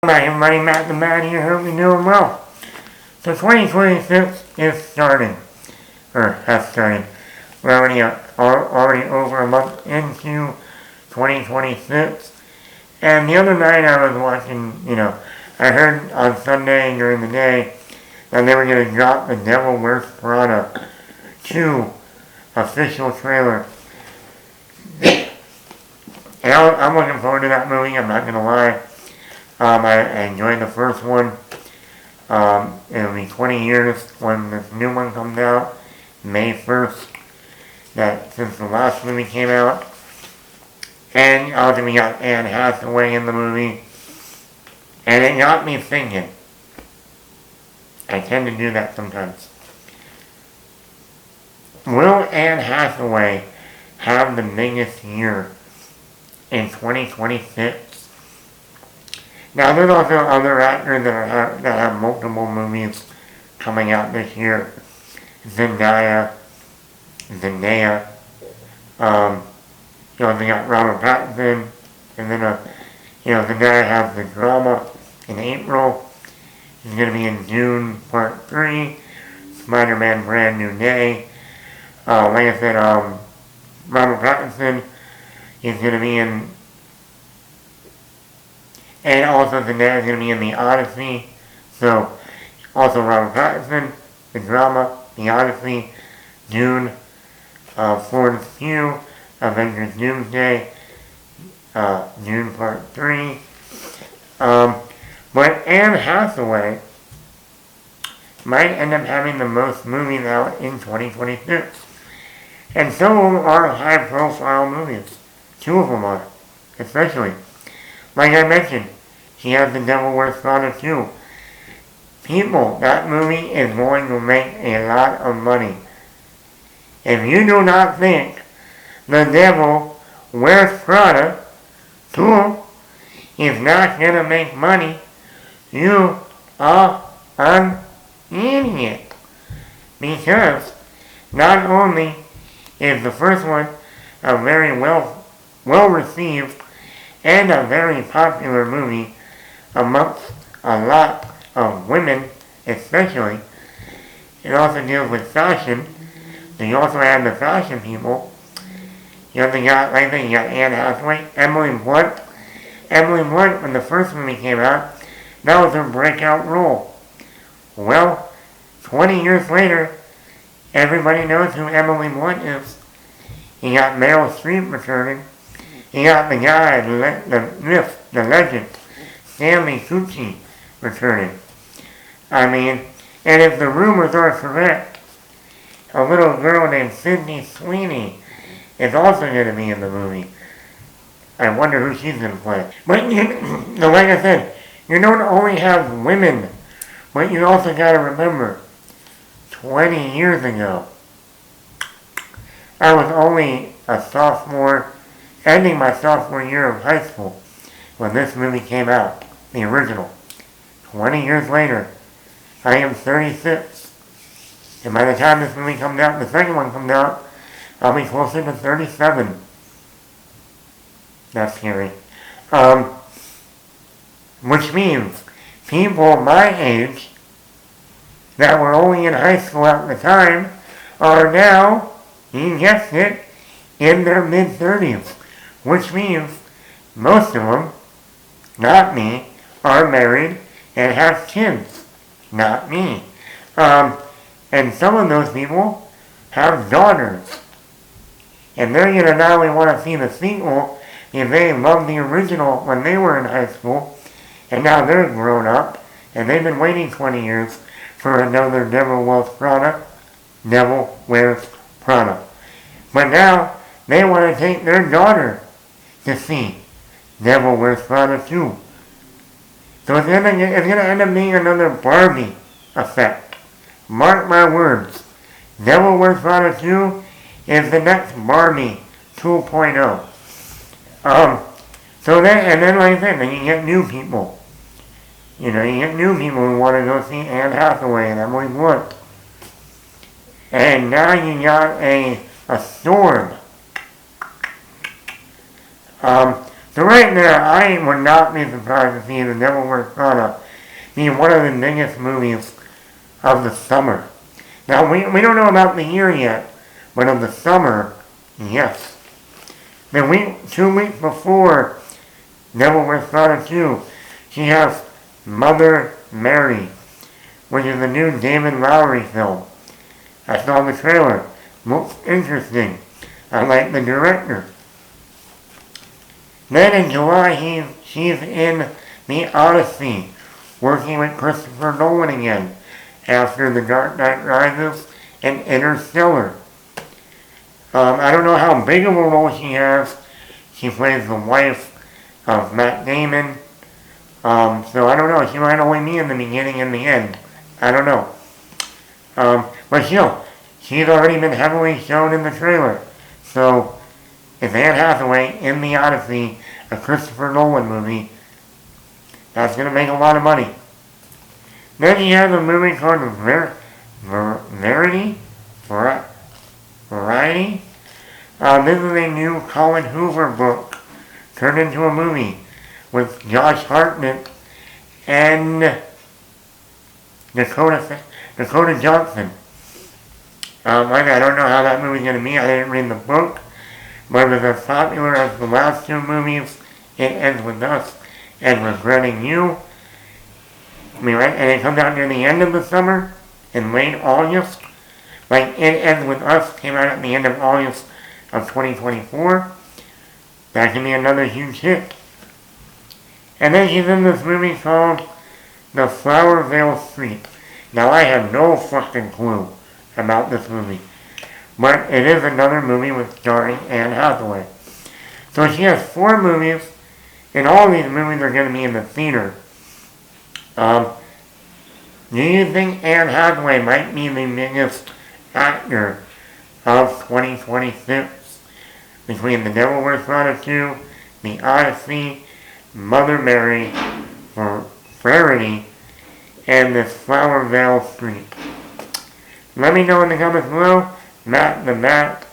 Hi everybody, Matt the Man here, hope you're doing well. So 2026 is starting, or has started. We're already over a month into 2026. And the other night I was watching, I heard on Sunday during the day that they were going to drop The Devil Wears Prada 2 official trailer. And I'm looking forward to that movie, I'm not going to lie. I enjoyed the first one. It'll be 20 years when this new one comes out, May 1st, since the last movie came out. And also we got Anne Hathaway in the movie. And it got me thinking. I tend to do that sometimes. Will Anne Hathaway have the biggest year in 2026? Now, there's also other actors that have multiple movies coming out this year. Zendaya. You also got Robert Pattinson. And then, Zendaya has the drama in April. It's going to be in June, Part 3. Spider-Man Brand New Day. Like I said, Robert Pattinson is going to be in... And also Zendaya is going to be in The Odyssey. So, also Robert Pattinson, the drama, The Odyssey, Dune, Florence Pugh, Avengers Doomsday, Dune Part 3. But Anne Hathaway might end up having the most movies out in 2026. And some of them are high-profile movies. 2 of them are, especially. Like I mentioned, she has The Devil Wears Prada 2. People, that movie is going to make a lot of money. If you do not think The Devil Wears Prada 2 is not going to make money, you are an idiot. Because not only is the first one a very well received and a very popular movie amongst a lot of women, especially. It also deals with fashion. So you also have the fashion people. You also got, like I said, you got Anne Hathaway, Emily Blunt. Emily Blunt, when the first movie came out, that was her breakout role. Well, 20 years later, everybody knows who Emily Blunt is. You got Meryl Streep returning. You got the guy, the legend, Stanley Tucci, returning. I mean, and if the rumors are correct, a little girl named Sydney Sweeney is also going to be in the movie. I wonder who she's going to play. But, like I said, you don't only have women, but you also got to remember, 20 years ago, I was only a sophomore, ending my sophomore year of high school when this movie came out, the original. 20 years later, I am 36. And by the time this movie comes out, the second one comes out, I'll be closer to 37. That's scary. Which means people my age that were only in high school at the time are now, you guessed it, in their mid-30s. Which means most of them, not me, are married and have kids. Not me. And some of those people have daughters. And they're going to not only want to see the sequel if they loved the original when they were in high school, and now they're grown up, and they've been waiting 20 years for another Devil Wears Prada. But now they want to take their daughter to see Devil Wears Prada 2. So it's going to end up being another Barbie effect. Mark my words. Devil Wears Prada 2 is the next Barbie 2.0. And then like I said, then you get new people. You get new people who want to go see Anne Hathaway and Emily Blunt. And now you got a storm So right there, I would not be surprised to see The Devil Wears Prada be one of the biggest movies of the summer. Now, we don't know about the year yet, but of the summer, yes. The 2 weeks before Devil Wears Prada 2, she has Mother Mary, which is a new David Lowery film. I saw the trailer. Looks interesting. I like the director. Then in July, she's in The Odyssey, working with Christopher Nolan again, after The Dark Knight Rises and Interstellar. I don't know how big of a role she has. She plays the wife of Matt Damon. So I don't know. She might only be in the beginning and the end. I don't know. But still, she's already been heavily shown in the trailer. So it's Anne Hathaway in The Odyssey, a Christopher Nolan movie. That's going to make a lot of money. Then he has a movie called Variety. This is a new Colin Hoover book turned into a movie with Josh Hartnett and Dakota Johnson. I don't know how that movie's going to be. I didn't read the book, but it was as popular as the last 2 movies, It Ends With Us and Regretting You. Right? And it comes out near the end of the summer, in late August. Like It Ends With Us came out at the end of August of 2024. That can be another huge hit. And then she's in this movie called The Flower Veil Street. Now I have no fucking clue about this movie. But it is another movie with starring Anne Hathaway. So she has 4 movies, and all these movies are going to be in the theater. Do you think Anne Hathaway might be the biggest actor of 2026? Between The Devil Wears Prada 2, The Odyssey, Mother Mary, Verity, and this Flower Veil Street. Let me know in the comments below. Matt the Matt